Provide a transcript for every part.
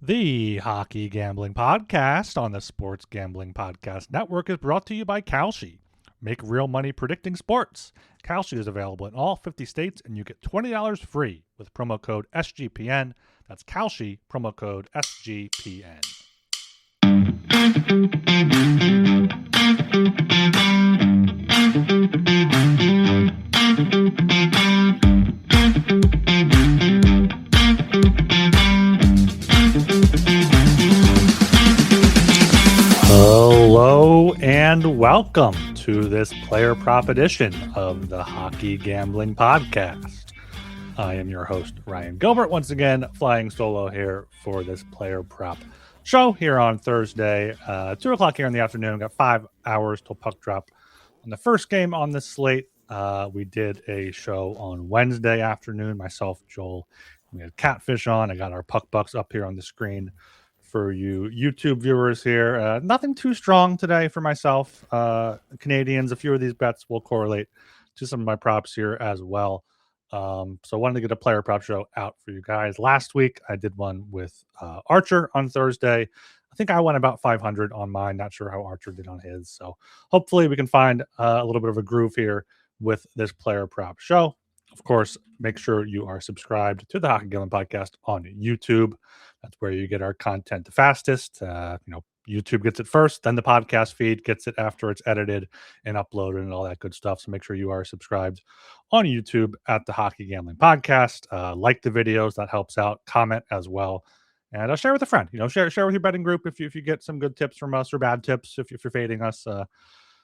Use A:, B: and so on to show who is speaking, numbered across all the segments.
A: The Hockey Gambling Podcast on the Sports Gambling Podcast Network is brought to you by Kalshi. Make real money predicting sports. Kalshi is available in all 50 states, and you get $20 free with promo code SGPN. That's Kalshi, promo code SGPN. Hello and welcome to this player prop edition of the Hockey Gambling Podcast. I am your host, Ryan Gilbert, once again flying solo here for this player prop show here on Thursday, 2 o'clock here in the afternoon. Got 5 hours till puck drop on the first game on the slate. We did a show on Wednesday afternoon, myself, Joel. We had Catfish on. I got our puck bucks up here on the screen for you YouTube viewers here. Nothing too strong today for myself. Canadians, a few of these bets will correlate to some of my props here as well. So I wanted to get a player prop show out for you guys. Last week, I did one with Archer on Thursday. I think I went about 500 on mine. Not sure how Archer did on his. So hopefully we can find a little bit of a groove here with this player prop show. Of course, make sure you are subscribed to the Hockey Gambling Podcast on YouTube. That's where you get our content the fastest. YouTube gets it first, then the podcast feed gets it after it's edited and uploaded and all that good stuff. So make sure you are subscribed on YouTube at the Hockey Gambling Podcast. Like the videos, that helps out. Comment as well. And share with a friend. Share with your betting group if you get some good tips from us or bad tips if you're fading us.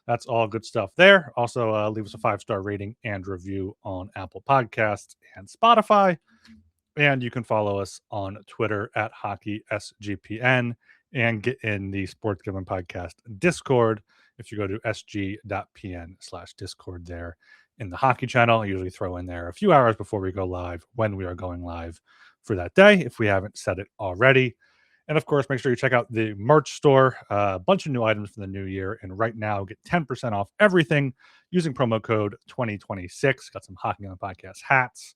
A: That's all good stuff there. Also, leave us a 5-star rating and review on Apple Podcasts and Spotify. And you can follow us on Twitter at HockeySGPN and get in the Sports Gambling Podcast Discord. If you go to sg.pn/Discord there in the hockey channel, I usually throw in there a few hours before we go live when we are going live for that day, if we haven't said it already. And of course, make sure you check out the merch store. A bunch of new items for the new year. And right now, get 10% off everything using promo code 2026. Got some Hockey on the Podcast hats,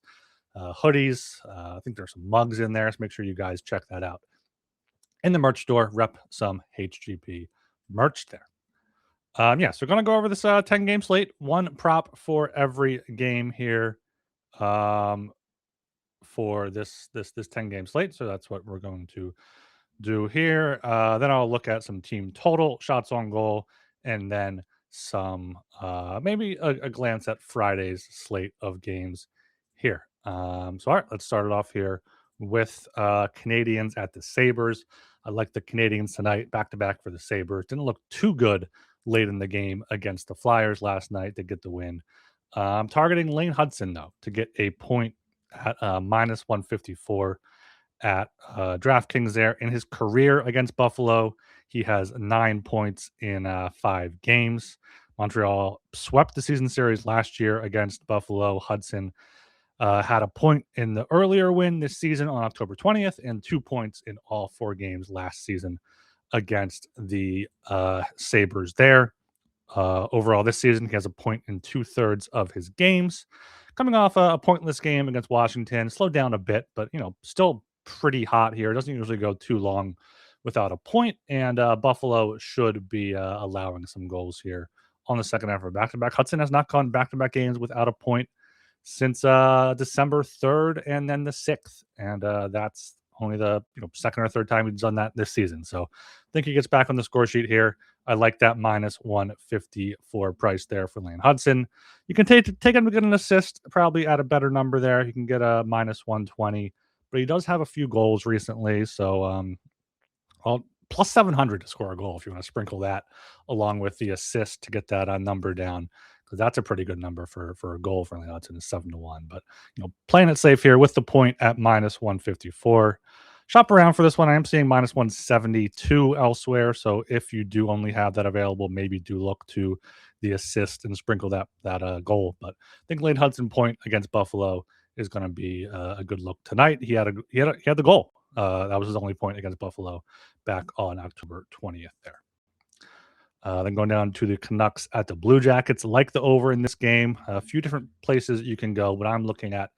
A: hoodies. I think there's some mugs in there. So make sure you guys check that out. In the merch store, rep some HGP merch there. So we're going to go over this 10-game slate. One prop for every game here for this 10-game slate. So that's what we're going to do here. Then I'll look at some team total, shots on goal, and then some maybe a glance at Friday's slate of games here. All right, let's start it off here with Canadians at the Sabres. I like the Canadians tonight, back-to-back for the Sabres. Didn't look too good late in the game against the Flyers last night to get the win. I'm targeting Lane Hudson, though, to get a point at minus 154 at DraftKings there. In his career against Buffalo, he has 9 points in 5 games. Montreal swept the season series last year against Buffalo. Hudson had a point in the earlier win this season on October 20th and 2 points in all 4 games last season against the Sabres there. Overall this season, he has a point in 2/3 of his games. Coming off a pointless game against Washington, slowed down a bit, but still pretty hot here. It doesn't usually go too long without a point, and Buffalo should be allowing some goals here on the second half of back-to-back. Hudson has not gone back-to-back games without a point since December 3rd and then the 6th, and that's only the second or third time he's done that this season. So I think he gets back on the score sheet here. I like that minus 154 price there for Lane Hudson. You can take him to get an assist, probably at a better number there. You can get a minus 120, but he does have a few goals recently. So plus 700 to score a goal if you want to sprinkle that along with the assist to get that number down, because that's a pretty good number for a goal for Lane Hudson is 7-1. But playing it safe here with the point at minus 154. Shop around for this one. I am seeing minus 172 elsewhere. So if you do only have that available, maybe do look to the assist and sprinkle that goal. But I think Lane Hudson point against Buffalo is going to be a good look tonight. He had the goal. That was his only point against Buffalo back on October 20th there. Then going down to the Canucks at the Blue Jackets. Like the over in this game. A few different places you can go, but I'm looking at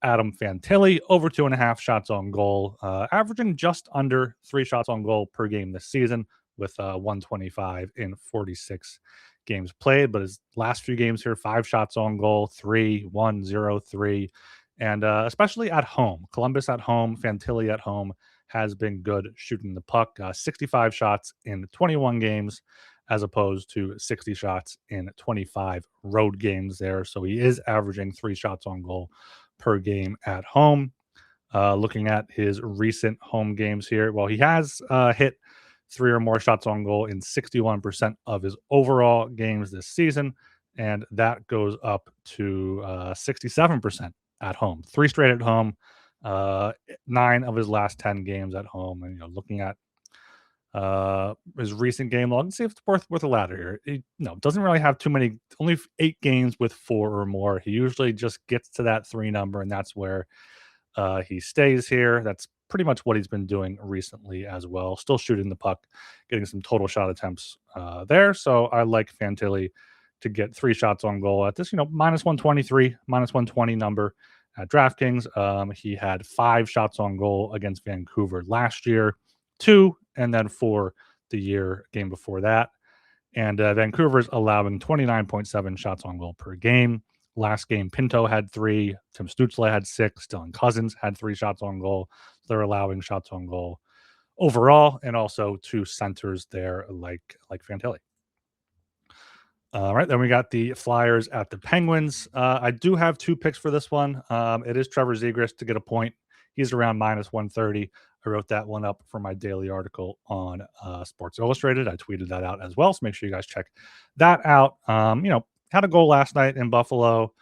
A: Adam Fantilli, over 2.5 shots on goal, averaging just under 3 shots on goal per game this season with 125 in 46 games played. But his last few games here, 5 shots on goal, 3, 1, 0, 3. And especially at home, Columbus at home, Fantilli at home has been good shooting the puck. 65 shots in 21 games as opposed to 60 shots in 25 road games there. So he is averaging 3 shots on goal per game at home. Looking at his recent home games here, well, he has hit 3 or more shots on goal in 61% of his overall games this season, and that goes up to 67% at home. 3 straight at home, 9 of his last 10 games at home. And looking at his recent game log, let's see if it's worth a ladder here. He doesn't really have too many, only 8 games with 4 or more. He usually just gets to that 3 number, and that's where he stays here. That's pretty much what he's been doing recently as well. Still shooting the puck, getting some total shot attempts there. So I like Fantilli to get 3 shots on goal at this, minus 123, minus 120 number at DraftKings. He had 5 shots on goal against Vancouver last year, 2, and then 4 the game before that. And Vancouver's allowing 29.7 shots on goal per game. Last game, Pinto had 3, Tim Stützle had 6, Dylan Cousins had 3 shots on goal. So they're allowing shots on goal overall, and also 2 centers there like Fantilli. All right, then we got the Flyers at the Penguins. I do have 2 picks for this one. It is Trevor Zegras to get a point. He's around minus 130. I wrote that one up for my daily article on Sports Illustrated. I tweeted that out as well, so make sure you guys check that out. Had a goal last night in Buffalo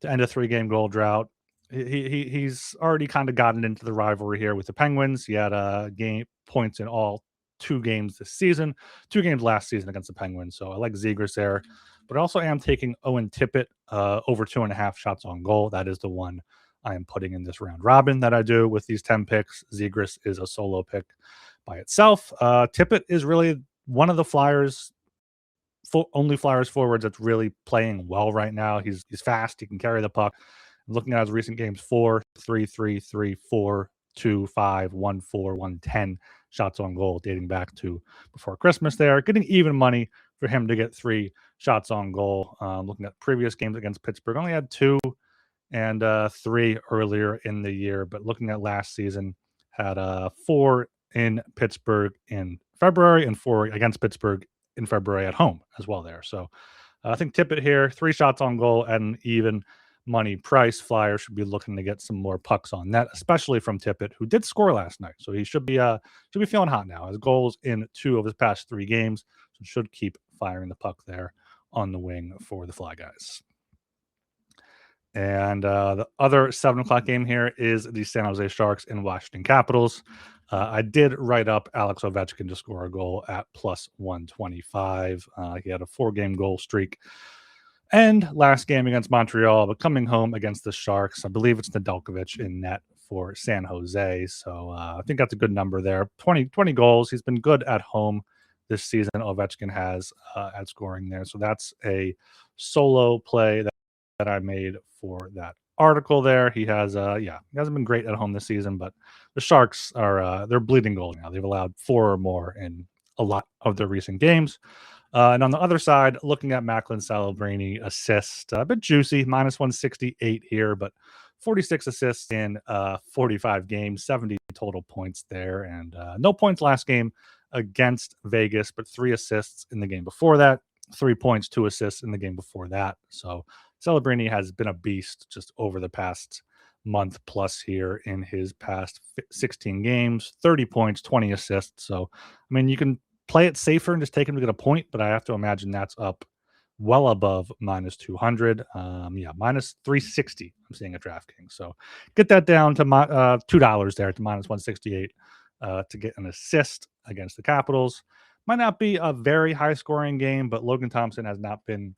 A: to end a 3-game goal drought. He's already kind of gotten into the rivalry here with the Penguins. He had game points in all 2 games this season, 2 games last season against the Penguins. So I like Zegras there, but I also am taking Owen Tippett over 2.5 shots on goal. That is the one I am putting in this round robin that I do with these 10 picks. Zegras is a solo pick by itself. Tippett is really one of the Flyers' only Flyers forwards that's really playing well right now. He's fast. He can carry the puck. Looking at his recent games, 4, 3, 3, 3, 4, 2, 5, 1, 4, 1, 10 shots on goal dating back to before Christmas there. Getting even money for him to get 3 shots on goal. Looking at previous games against Pittsburgh, only had 2 and 3 earlier in the year. But looking at last season, had 4 in Pittsburgh in February and 4 against Pittsburgh in February at home as well there. So I think Tippett here, 3 shots on goal at an even money price. Flyers should be looking to get some more pucks on net, especially from Tippett, who did score last night. So he should be feeling hot now. His goals in 2 of his past 3 games, so should keep firing the puck there on the wing for the Fly Guys. And the other 7 o'clock game here is the San Jose Sharks and Washington Capitals. I did write up Alex Ovechkin to score a goal at plus 125. He had a 4-game goal streak. And last game against Montreal, but coming home against the Sharks, I believe it's Nedeljkovic in net for San Jose. So I think that's a good number there. 20 goals. He's been good at home this season. Ovechkin has at scoring there. So that's a solo play that I made for that article there. He has he hasn't been great at home this season, but the Sharks are they're bleeding goals now. They've allowed 4 or more in a lot of their recent games. And on the other side, looking at Macklin Celebrini assist, a bit juicy, minus 168 here, but 46 assists in 45 games, 70 total points there, and no points last game against Vegas, but 3 assists in the game before that, 3 points, 2 assists in the game before that. So Celebrini has been a beast just over the past month plus here in his past 16 games, 30 points, 20 assists. So, I mean, you can play it safer and just take him to get a point, but I have to imagine that's up well above minus 200. Minus 360 I'm seeing at DraftKings. So get that down to $2 there to minus 168 to get an assist against the Capitals. Might not be a very high scoring game, but Logan Thompson has not been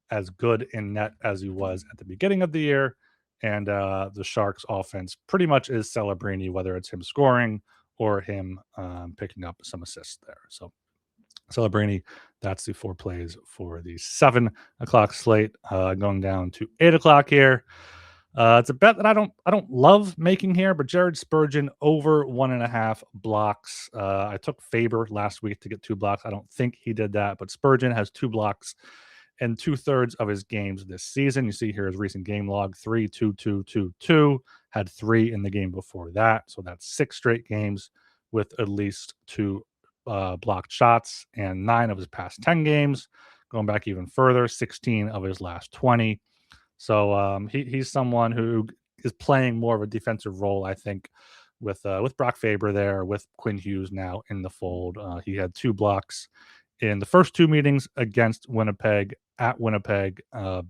A: as good in net as he was at the beginning of the year. And the Sharks offense pretty much is Celebrini, whether it's him scoring or him picking up some assists there. So Celebrini, that's the 4 plays for the 7 o'clock slate. Going down to 8 o'clock here. It's a bet that I don't love making here, but Jared Spurgeon over 1.5 blocks. I took Faber last week to get 2 blocks. I don't think he did that, but Spurgeon has 2 blocks in 2/3 of his games this season. You see here his recent game log: 3, 2, 2, 2, 2. Had 3 in the game before that, so that's 6 straight games with at least 2 blocked shots, and 9 of his past 10 games. Going back even further, 16 of his last 20. So he's someone who is playing more of a defensive role, I think, with Brock Faber there, with Quinn Hughes now in the fold. He had 2 blocks in the first 2 meetings against Winnipeg at Winnipeg,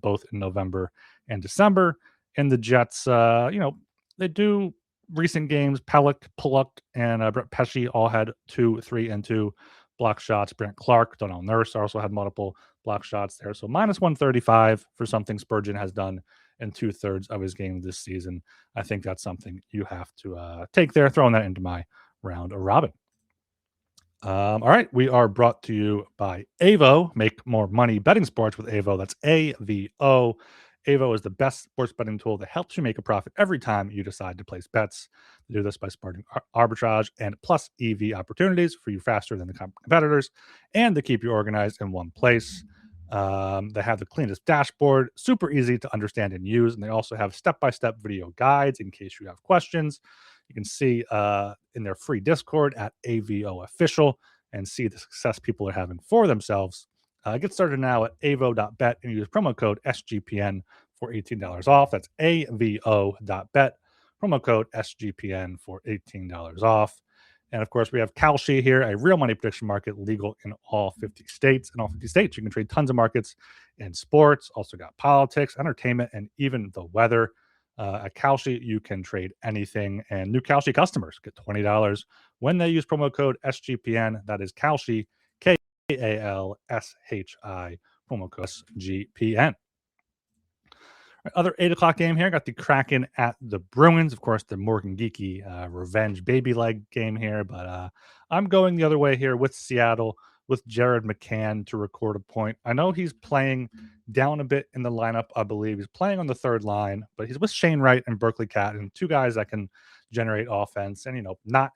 A: both in November and December. And the Jets, they do recent games. Pulock, and Brett Pesce all had 2, 3, and 2 block shots. Brant Clark, Donnell Nurse also had multiple block shots there. So minus 135 for something Spurgeon has done in 2/3 of his game this season. I think that's something you have to take there, throwing that into my round robin. All right, we are brought to you by Avo. Make more money betting sports with Avo. That's AVO. Avo is the best sports betting tool that helps you make a profit every time you decide to place bets. They do this by sparking arbitrage and plus EV opportunities for you faster than the competitors, and they keep you organized in one place. They have the cleanest dashboard, super easy to understand and use, and they also have step-by-step video guides in case you have questions. You can see in their free Discord at AVO Official and see the success people are having for themselves. Get started now at avo.bet and use promo code SGPN for $18 off. That's avo.bet, promo code SGPN for $18 off. And of course, we have Kalshi here, a real money prediction market legal in all 50 states. In all 50 states, you can trade tons of markets in sports, also got politics, entertainment, and even the weather. At Kalshi, you can trade anything, and new Kalshi customers get $20 when they use promo code SGPN. That is Kalshi, KALSHI, promo code SGPN. Other 8 o'clock game here. Got the Kraken at the Bruins. Of course, the Morgan Geeky revenge baby leg game here. But I'm going the other way here with Seattle, with Jared McCann to record a point. I know he's playing down a bit in the lineup, I believe. He's playing on the third line, but he's with Shane Wright and Berkeley Catton, 2 guys that can generate offense. And, not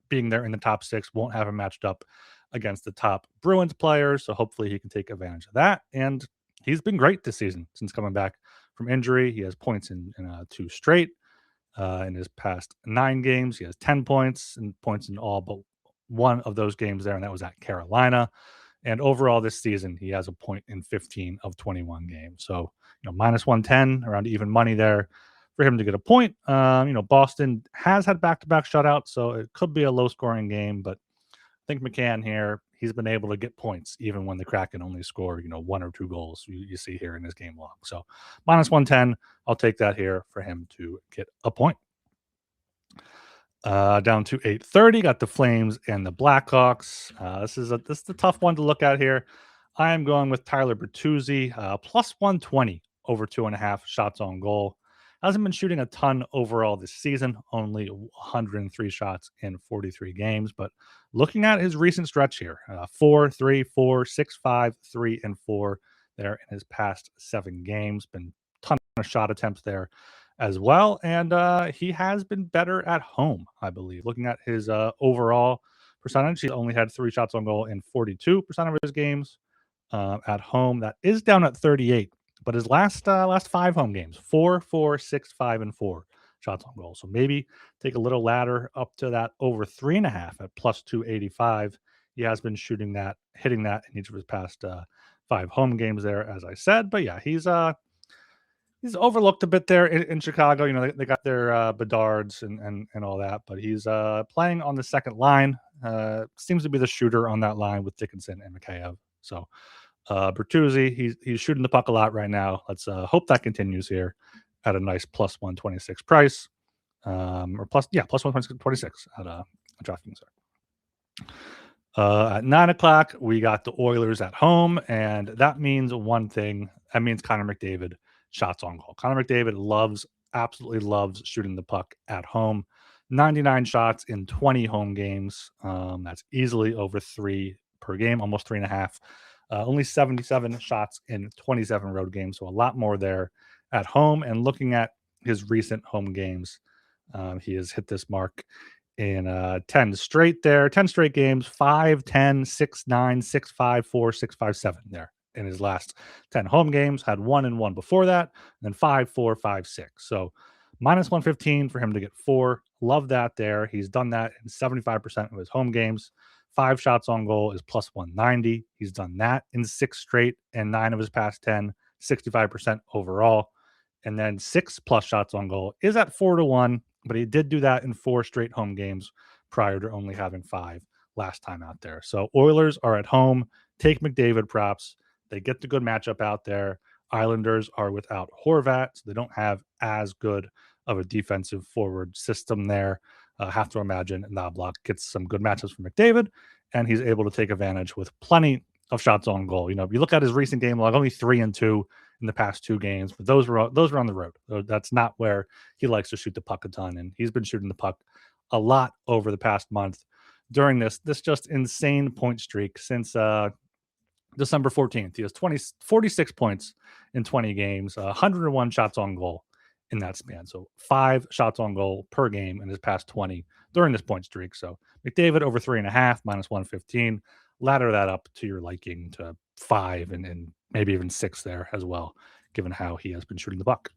A: being there in the top 6 won't have him matched up against the top Bruins players. So hopefully he can take advantage of that. And he's been great this season since coming back from injury. He has points in 2 straight. In his past 9 games, he has 10 points and points in all but one of those games there, and that was at Carolina. And overall this season, he has a point in 15 of 21 games. So, minus 110, around even money there for him to get a point. Boston has had back-to-back shutouts, so it could be a low-scoring game, but I think McCann here, he's been able to get points even when the Kraken only score, 1 or 2 goals you see here in his game log. So minus 110, I'll take that here for him to get a point. Down to 8:30, got the Flames and the Blackhawks. This is a tough one to look at here. I am going with Tyler Bertuzzi, plus 120 over 2.5 shots on goal. Hasn't been shooting a ton overall this season, only 103 shots in 43 games. But looking at his recent stretch here, 4, 3, 4, 6, 5, 3, and 4 there in his past 7 games. Been a ton of shot attempts there as well. And he has been better at home, I believe. Looking at his overall percentage, he only had 3 shots on goal in 42% of his games at home. That is down at 38. But his last 5 home games, 4, 4, 6, 5, and 4 shots on goal. So maybe take a little ladder up to that over 3.5 at plus 285. He has been hitting that in each of his past 5 home games there, as I said. But yeah, he's overlooked a bit there in Chicago. They got their Bedards and all that, but he's playing on the second line. Seems to be the shooter on that line with Dickinson and Mikheyev. So Bertuzzi, he's shooting the puck a lot right now. Let's hope that continues here at a nice plus 126 price, or plus 126 at DraftKings. At 9 o'clock, we got the Oilers at home, and that means one thing. That means Connor McDavid shots on goal. Connor McDavid absolutely loves shooting the puck at home. 99 shots in 20 home games. That's easily over 3 per game, almost 3.5. Only 77 shots in 27 road games, so a lot more there at home. And looking at his recent home games, he has hit this mark in 10 straight there, 10 straight games, 5, 10, 6, 9, 6, 5, 4, 6, 5, 7 there in his last 10 home games. Had 1 and 1 before that, and then 5, 4, 5, 6. So minus 115 for him to get 4. Love that there. He's done that in 75% of his home games. 5 shots on goal is plus 190. He's done that in 6 straight and 9 of his past 10, 65% overall. And then 6 plus shots on goal is at 4-1, but he did do that in 4 straight home games prior to only having 5 last time out there. So Oilers are at home. Take McDavid props. They get the good matchup out there. Islanders are without Horvat, so they don't have as good of a defensive forward system there. Have to imagine Knobloch gets some good matchups for McDavid, and he's able to take advantage with plenty of shots on goal. You know, if you look at his recent game log, only 3 and 2 in the past 2 games, but those were on the road. That's not where he likes to shoot the puck a ton, and he's been shooting the puck a lot over the past month during this just insane point streak since December 14th. He has 46 points in 20 games, 101 shots on goal in that span. So 5 shots on goal per game in his past 20 during this point streak. So McDavid over 3.5 minus 115. Ladder that up to your liking to 5 and maybe even 6 there as well, given how he has been shooting the puck.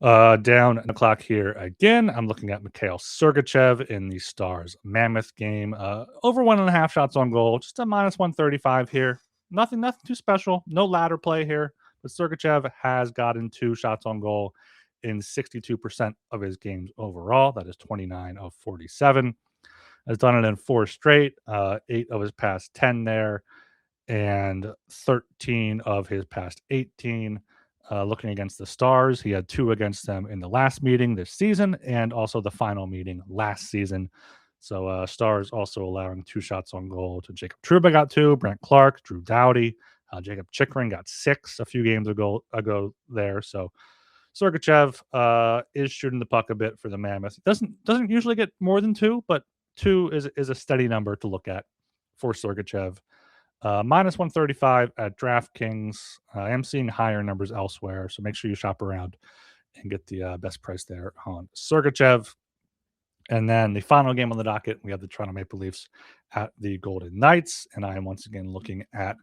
A: Down the clock here again. I'm looking at Mikhail Sergachev in the Stars Mammoth game. Over 1.5 shots on goal, just a minus 135 here. Nothing too special. No ladder play here. But Sergachev has gotten 2 shots on goal in 62% of his games overall. That is 29 of 47. Has done it in 4 straight, 8 of his past 10 there, and 13 of his past 18. Looking against the Stars, he had 2 against them in the last meeting this season and also the final meeting last season. So Stars also allowing 2 shots on goal to Jacob Trouba got 2, Brent Clark, Drew Doughty, Jacob Chychrun got 6 a few games ago there. So Sergachev is shooting the puck a bit for the Mammoth. Doesn't usually get more than 2, but 2 is a steady number to look at for Sergachev. Minus 135 at DraftKings. I am seeing higher numbers elsewhere, so make sure you shop around and get the best price there on Sergachev. And then the final game on the docket, we have the Toronto Maple Leafs at the Golden Knights, and I am once again looking at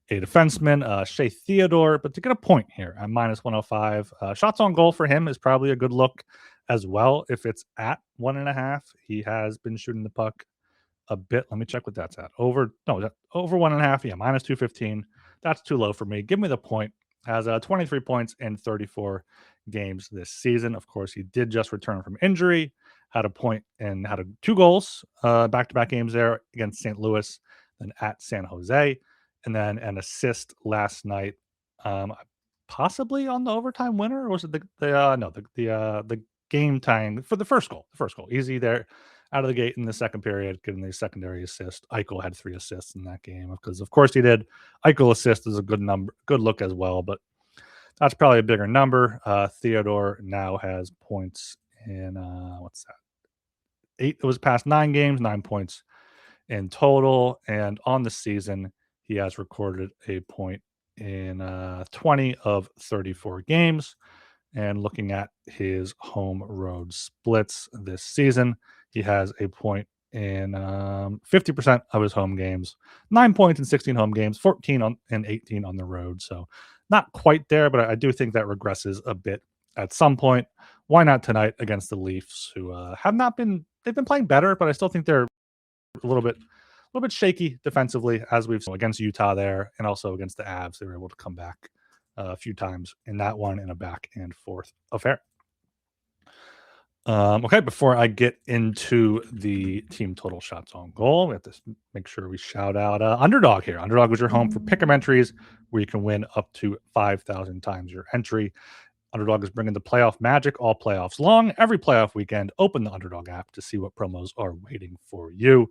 A: a defenseman, Shea Theodore, but to get a point here at minus 105. Shots on goal for him is probably a good look as well. If it's at 1.5, he has been shooting the puck a bit. Let me check what that's at. Over 1.5. Yeah, minus 215. That's too low for me. Give me the point. Has 23 points in 34 games this season. Of course, he did just return from injury. Had a point and had 2 goals back-to-back games there against St. Louis, then at San Jose, and then an assist last night, possibly on the overtime winner, or was it the game tying for the first goal? The first goal, easy there, out of the gate in the second period, getting the secondary assist. Eichel had 3 assists in that game because, of course, he did. Eichel assist is a good look as well, but that's probably a bigger number. Theodore now has points in what's that? 8 of his past 9 games, 9 points in total, and on the season he has recorded a point in 20 of 34 games. And looking at his home road splits this season, he has a point in 50% of his home games, 9 points in 16 home games, 14 and 18 on the road. So not quite there, but I do think that regresses a bit at some point. Why not tonight against the Leafs, who have not been, they've been playing better, but I still think they're a little bit shaky defensively, as we've seen against Utah there, and also against the Avs. They were able to come back a few times in that one in a back and forth affair. Okay, before I get into the team total shots on goal, we have to make sure we shout out Underdog here. Underdog was your home for pick'em entries where you can win up to 5,000 times your entry. Underdog is bringing the playoff magic all playoffs long. Every playoff weekend, open the Underdog app to see what promos are waiting for you.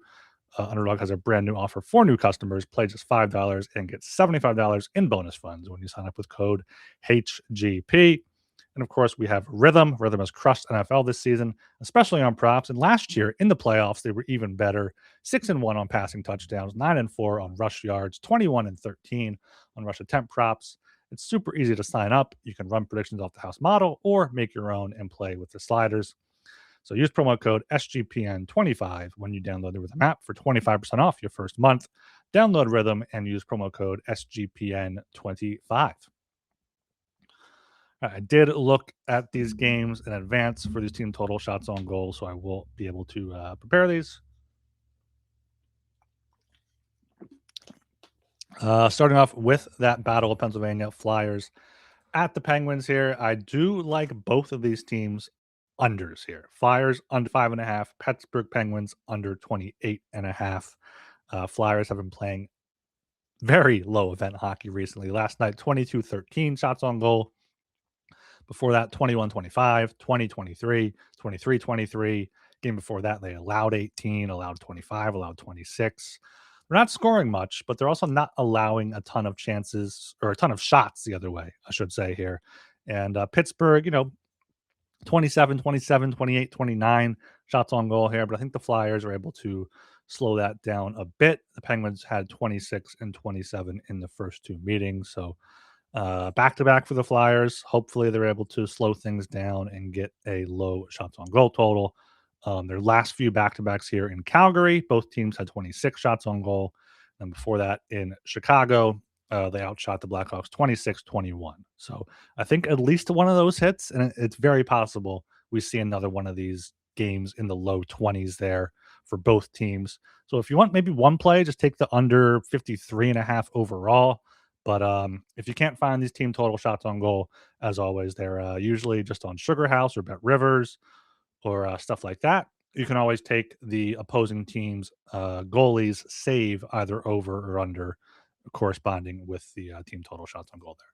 A: Underdog has a brand new offer for new customers. Play just $5 and get $75 in bonus funds when you sign up with code HGP. And of course, we have Rhythm. Rhythm has crushed NFL this season, especially on props. And last year in the playoffs, they were even better. 6-1 on passing touchdowns, 9-4 on rush yards, 21-13 on rush attempt props. It's super easy to sign up. You can run predictions off the house model or make your own and play with the sliders. So use promo code SGPN25 when you download the Rhythm app for 25% off your first month. Download Rhythm and use promo code SGPN25. I did look at these games in advance for these team total shots on goal, so I will be able to prepare these. Starting off with that Battle of Pennsylvania Flyers at the Penguins here. I do like both of these teams unders here. Flyers under 5.5, Pittsburgh Penguins under 28.5. Flyers have been playing very low event hockey recently. Last night, 22-13 shots on goal. Before that, 21-25, 20-23, 23-23. Game before that, they allowed 18, allowed 25, allowed 26. They're not scoring much, but they're also not allowing a ton of chances or a ton of shots the other way, I should say here. And Pittsburgh, 27, 27, 28, 29 shots on goal here. But I think the Flyers are able to slow that down a bit. The Penguins had 26 and 27 in the first two meetings. So back-to-back for the Flyers. Hopefully they're able to slow things down and get a low shots on goal total. Their last few back-to-backs here in Calgary, both teams had 26 shots on goal. And before that in Chicago, they outshot the Blackhawks 26-21. So I think at least one of those hits, and it's very possible we see another one of these games in the low 20s there for both teams. So if you want maybe one play, just take the under 53.5 overall. But if you can't find these team total shots on goal, as always, they're usually just on Sugar House or Bet Rivers or stuff like that. You can always take the opposing team's goalies save either over or under, corresponding with the team total shots on goal there.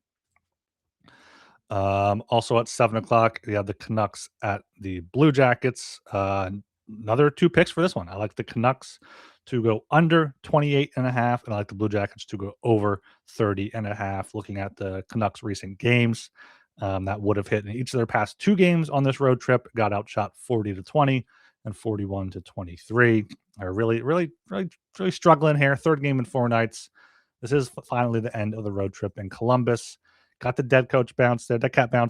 A: Also at 7 o'clock, you have the Canucks at the Blue Jackets. Another two picks for this one. I like the Canucks to go under 28.5, and I like the Blue Jackets to go over 30.5. Looking at the Canucks' recent games, that would have hit in each of their past two games on this road trip. Got outshot 40-20 and 41-23. Are really struggling here. Third game in 4 nights. This is finally the end of the road trip in Columbus. Got the dead cat bounce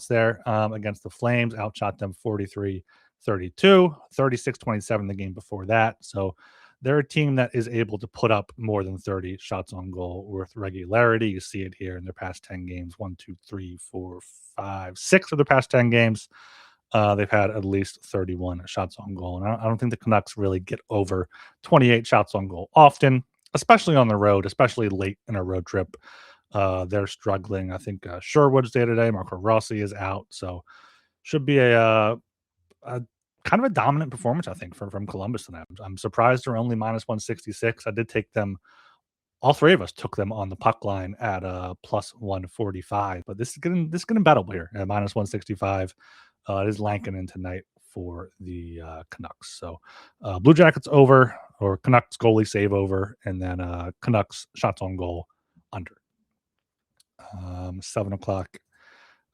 A: there against the Flames. Outshot them 43-32, 36-27 the game before that. So they're a team that is able to put up more than 30 shots on goal with regularity. You see it here in their past 10 games. 1, 2, 3, 4, 5, 6 of their past 10 games. They've had at least 31 shots on goal. And I don't think the Canucks really get over 28 shots on goal often, especially on the road, especially late in a road trip. They're struggling. I think Sherwood's day today. Marco Rossi is out. So should be a kind of a dominant performance, I think, from Columbus tonight. I'm surprised they're only minus 166. I did take them. All three of us took them on the puck line at plus 145. But this is getting battle here at minus 165. It is Lankinen tonight for the Canucks. So Blue Jackets over, or Canucks goalie save over, and then Canucks shots on goal under. 7 o'clock.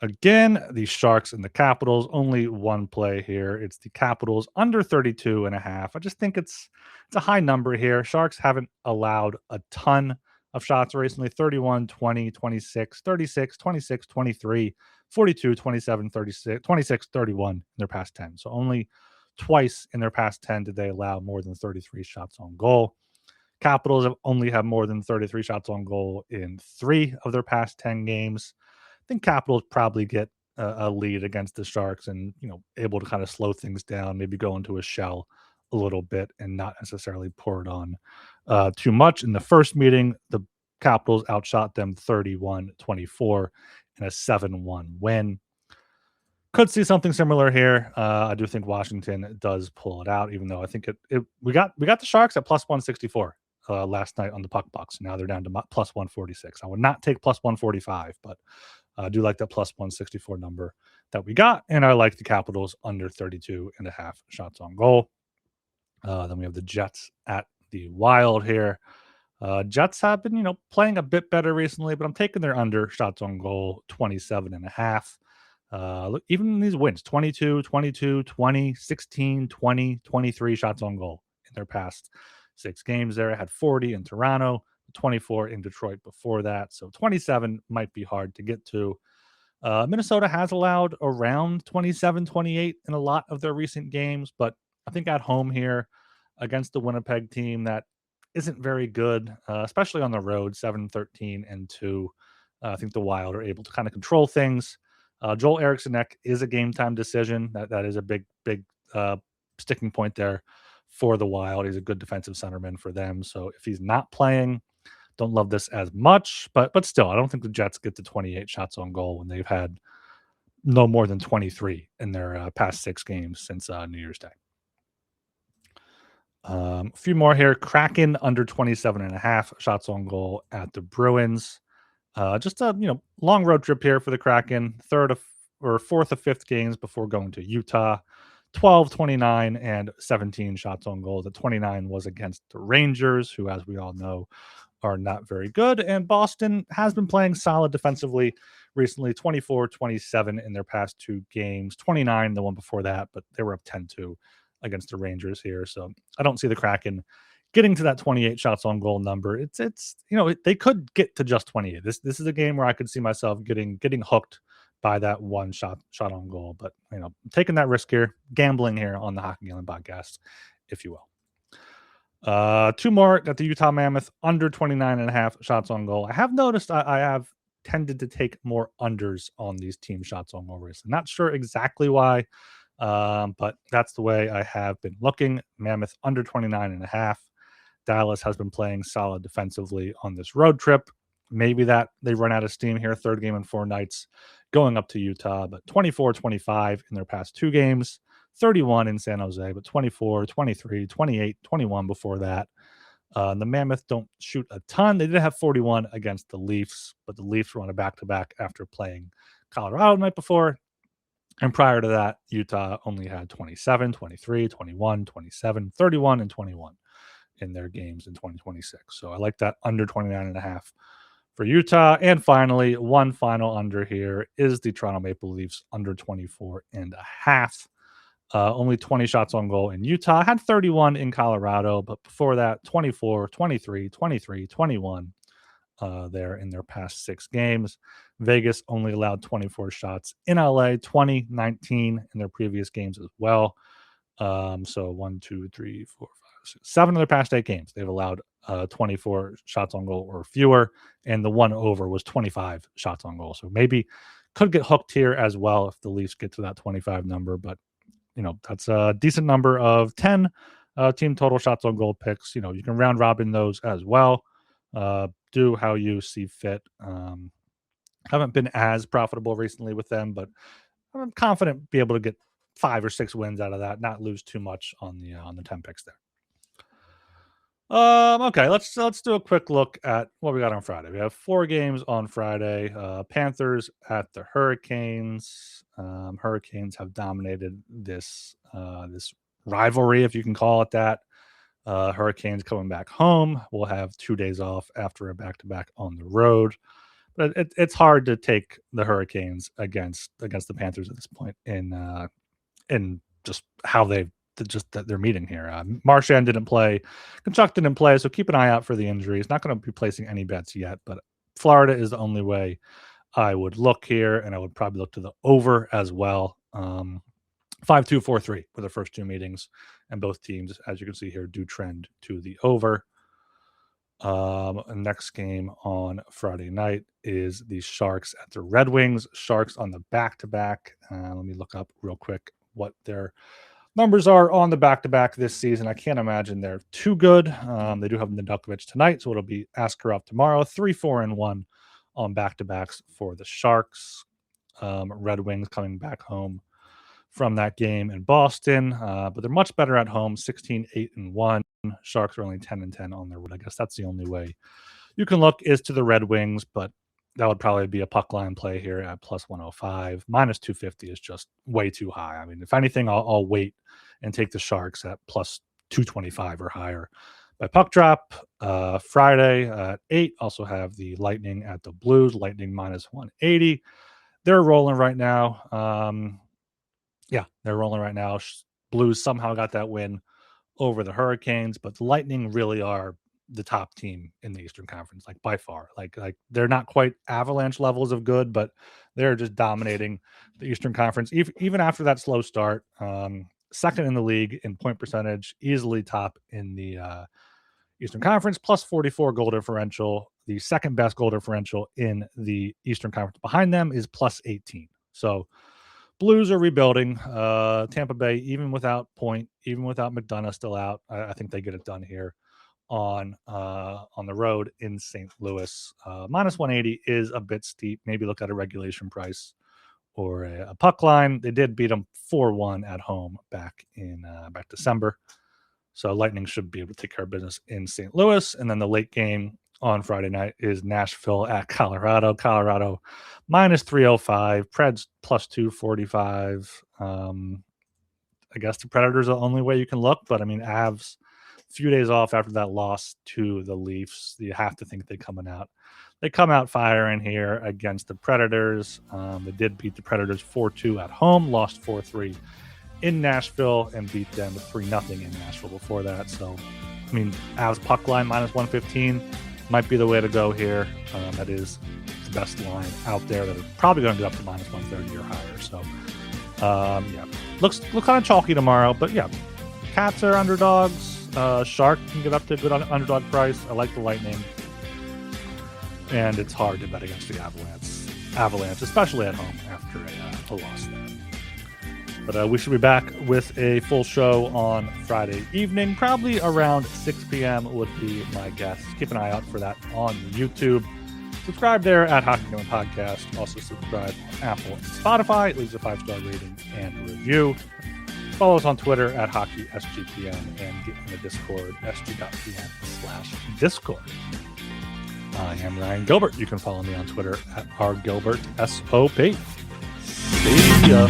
A: Again, the Sharks and the Capitals, only one play here. It's the Capitals under 32.5. I just think it's a high number here. Sharks haven't allowed a ton of shots recently. 31, 20, 26, 36, 26, 23, 42, 27, 36, 26, 31 in their past 10. So only twice in their past 10 did they allow more than 33 shots on goal. Capitals have only had more than 33 shots on goal in 3 of their past 10 games. I think Capitals probably get a lead against the Sharks and, able to kind of slow things down, maybe go into a shell a little bit and not necessarily pour it on too much. In the first meeting, the Capitals outshot them 31-24 in a 7-1 win. Could see something similar here. I do think Washington does pull it out, even though I think we got the Sharks at plus 164 last night on the puck box. Now they're down to plus 146. I would not take plus 145, but I do like that plus 164 number that we got, and I like the Capitals under 32.5 shots on goal. Then we have the Jets at the Wild here. Jets have been, playing a bit better recently, but I'm taking their under shots on goal 27.5. Look, even in these wins, 22, 22, 20, 16, 20, 23 shots on goal in their past 6 games there. I had 40 in Toronto, 24 in Detroit before that. So 27 might be hard to get to. Minnesota has allowed around 27, 28 in a lot of their recent games, but I think at home here against the Winnipeg team that isn't very good, especially on the road, 7-13 and 2. I think the Wild are able to kind of control things. Joel Eriksson Ek is a game time decision. That is a big sticking point there for the Wild. He's a good defensive centerman for them. So if he's not playing, don't love this as much, but still, I don't think the Jets get to 28 shots on goal when they've had no more than 23 in their past 6 games since New Year's Day. A few more here. Kraken under 27.5 shots on goal at the Bruins. Just a long road trip here for the Kraken. Fourth of fifth games before going to Utah. 12, 29, and 17 shots on goal. The 29 was against the Rangers, who, as we all know, are not very good. And Boston has been playing solid defensively recently. 24, 27 in their past 2 games. 29 the one before that, but they were up 10-2 against the Rangers here. So I don't see the Kraken getting to that 28 shots on goal number. It's they could get to just 28. This is a game where I could see myself getting hooked by that one shot on goal. But taking that risk here, gambling here on the Hockey Gambling Podcast, if you will. 2 more at the Utah Mammoth, under 29.5 shots on goal. I have noticed I have tended to take more unders on these team shots on goal recently. Not sure exactly why, but that's the way I have been looking. Mammoth under 29.5. Dallas has been playing solid defensively on this road trip. Maybe that they run out of steam here, 3rd game in 4 nights, going up to Utah, but 24-25 in their past 2 games. 31 in San Jose, but 24, 23, 28, 21 before that. The Mammoth don't shoot a ton. They did have 41 against the Leafs, but the Leafs were on a back-to-back after playing Colorado the night before. And prior to that, Utah only had 27, 23, 21, 27, 31, and 21 in their games in 2026. So I like that under 29.5 for Utah. And finally, one final under here is the Toronto Maple Leafs under 24.5. Only 20 shots on goal in Utah. Had 31 in Colorado, but before that, 24, 23, 23, 21 there in their past 6 games. Vegas only allowed 24 shots in LA, 20, 19 in their previous games as well. So 1, 2, 3, 4, 5, 6, 7 of their past 8 games, they've allowed 24 shots on goal or fewer, and the one over was 25 shots on goal. So maybe could get hooked here as well if the Leafs get to that 25 number, but that's a decent number of 10 team total shots on goal picks. You can round robin those as well. Do how you see fit. Haven't been as profitable recently with them, but I'm confident be able to get 5 or 6 wins out of that, not lose too much on the 10 picks there. Okay, let's do a quick look at what we got on Friday. We have 4 games on Friday. Panthers at the Hurricanes. Hurricanes have dominated this rivalry, if you can call it that. Hurricanes coming back home. We'll have 2 days off after a back-to-back on the road. But it's hard to take the Hurricanes against the Panthers at this point in just how that they're meeting here. Marchand didn't play. Kachuk didn't play, so keep an eye out for the injuries. Not going to be placing any bets yet, but Florida is the only way I would look here, and I would probably look to the over as well. 5-2, 4-3 were the first 2 meetings, and both teams, as you can see here, do trend to the over. Next game on Friday night is the Sharks at the Red Wings. Sharks on the back-to-back. Let me look up real quick what their numbers are on the back-to-back this season. I can't imagine they're too good. They do have Nedeljkovic tonight, so it'll be Askarov tomorrow. 3-4-1 on back-to-backs for the Sharks. Red Wings coming back home from that game in Boston, but they're much better at home. 16-8-1. Sharks are only 10-10 on their road. I guess that's the only way you can look is to the Red Wings, but that would probably be a puck line play here at plus 105. Minus 250 is just way too high. I mean, if anything, I'll wait and take the Sharks at plus 225 or higher. By puck drop, Friday at 8, also have the Lightning at the Blues. Lightning minus 180. They're rolling right now. They're rolling right now. Blues somehow got that win over the Hurricanes, but the Lightning really are the top team in the Eastern Conference, like by far. Like they're not quite Avalanche levels of good, but they're just dominating the Eastern Conference. Even after that slow start, second in the league in point percentage, easily top in the Eastern Conference, plus 44 goal differential. The second best goal differential in the Eastern Conference behind them is plus 18. So Blues are rebuilding. Tampa Bay, even without Point, even without McDonough still out, I think they get it done here on the road in St. Louis. Minus 180 is a bit steep. Maybe look at a regulation price or a puck line. They did beat them 4-1 at home back December. So Lightning should be able to take care of business in St. Louis. And then the late game on Friday night is Nashville at Colorado. Colorado minus 305, Preds plus 245. I guess the Predators are the only way you can look, but I mean, Avs, a few days off after that loss to the Leafs, you have to think they come out firing here against the Predators. They did beat the Predators 4-2 at home, lost 4-3 in Nashville, and beat them 3-0 in Nashville before that. So, I mean, Avs puck line minus 115 might be the way to go here. That is the best line out there. That are probably going to get up to minus 130 or higher. So, yeah, looks kind of chalky tomorrow. But yeah, Cats are underdogs. Shark can get up to a good underdog price. I like the Lightning, and it's hard to bet against the Avalanche, especially at home after a loss there. But we should be back with a full show on Friday evening, probably around 6 p.m. would be my guess. Keep an eye out for that on YouTube. Subscribe there at Hockey Going Podcast. Also subscribe on Apple and Spotify. It leaves a 5-star rating and review. Follow us on Twitter at HockeySGPN and get in the Discord, sg.pn/Discord. I am Ryan Gilbert. You can follow me on Twitter at rgilbertsop. See ya.